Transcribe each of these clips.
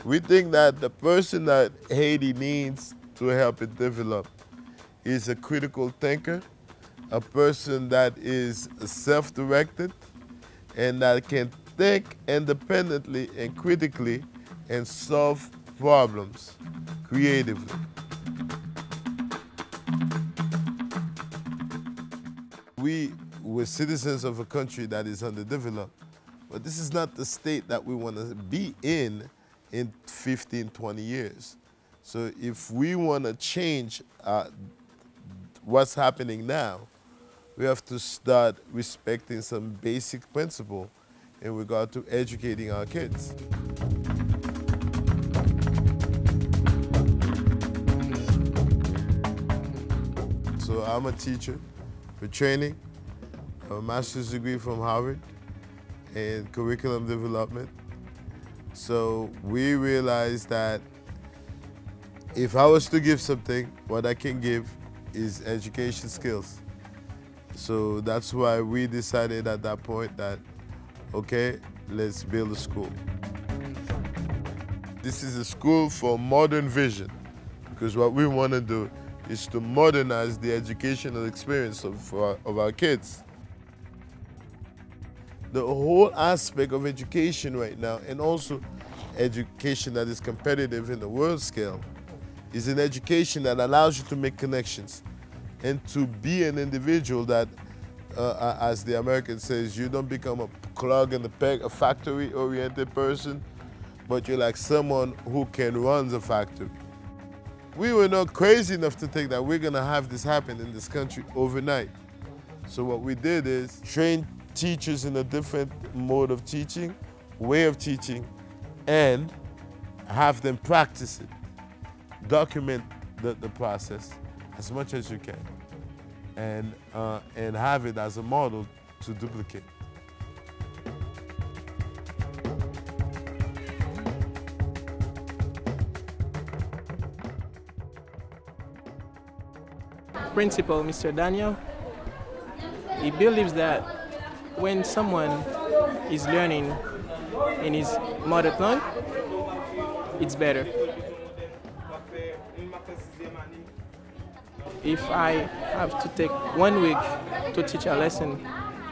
We think that the person that Haiti needs to help it develop is a critical thinker, a person that is self-directed, and that can think independently and critically and solve problems creatively. We're citizens of a country that is underdeveloped, but this is not the state that we want to be in 15, 20 years. So if we want to change what's happening now, we have to start respecting some basic principle in regard to educating our kids. So I'm a teacher for training. I have a master's degree from Harvard in curriculum development. So we realized that if I was to give something, what I can give is education skills. So that's why we decided at that point that, okay, let's build a school. This is a school for modern vision, because what we want to do is to modernize the educational experience of our kids. The whole aspect of education right now, and also education that is competitive in the world scale, is an education that allows you to make connections and to be an individual that, as the American says, you don't become a clog in the peg, a factory-oriented person, but you're like someone who can run the factory. We were not crazy enough to think that we're gonna have this happen in this country overnight. So what we did is train teachers in a different mode of teaching, way of teaching, and have them practice it. Document the process as much as you can, and have it as a model to duplicate. Principal, Mr. Daniel, he believes that when someone is learning in his mother tongue, it's better. If I have to take 1 week to teach a lesson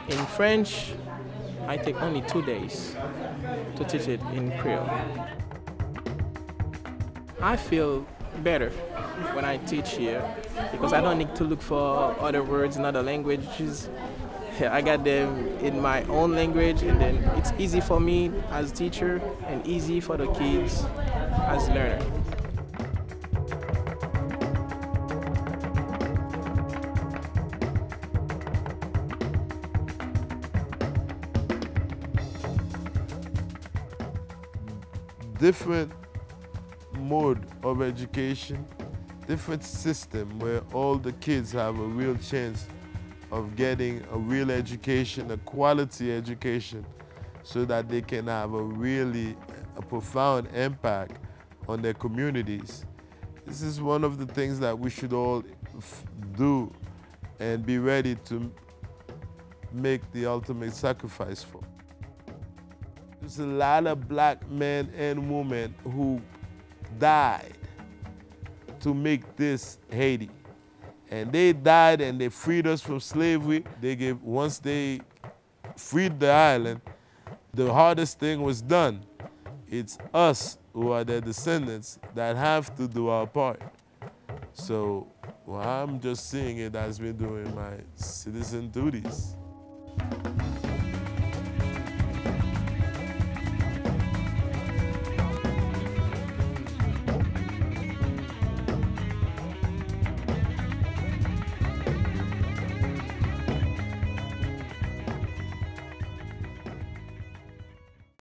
in French, I take only 2 days to teach it in Creole. I feel better when I teach here because I don't need to look for other words in other languages. I got them in my own language, and then it's easy for me as a teacher and easy for the kids as learner. Different mode of education, different system where all the kids have a real chance of getting a real education, a quality education, so that they can have a profound impact on their communities. This is one of the things that we should all do and be ready to make the ultimate sacrifice for. There's a lot of black men and women who died to make this Haiti. And they died and they freed us from slavery. Once they freed the island, the hardest thing was done. It's us who are their descendants that have to do our part. So I'm just seeing it as me doing my citizen duties.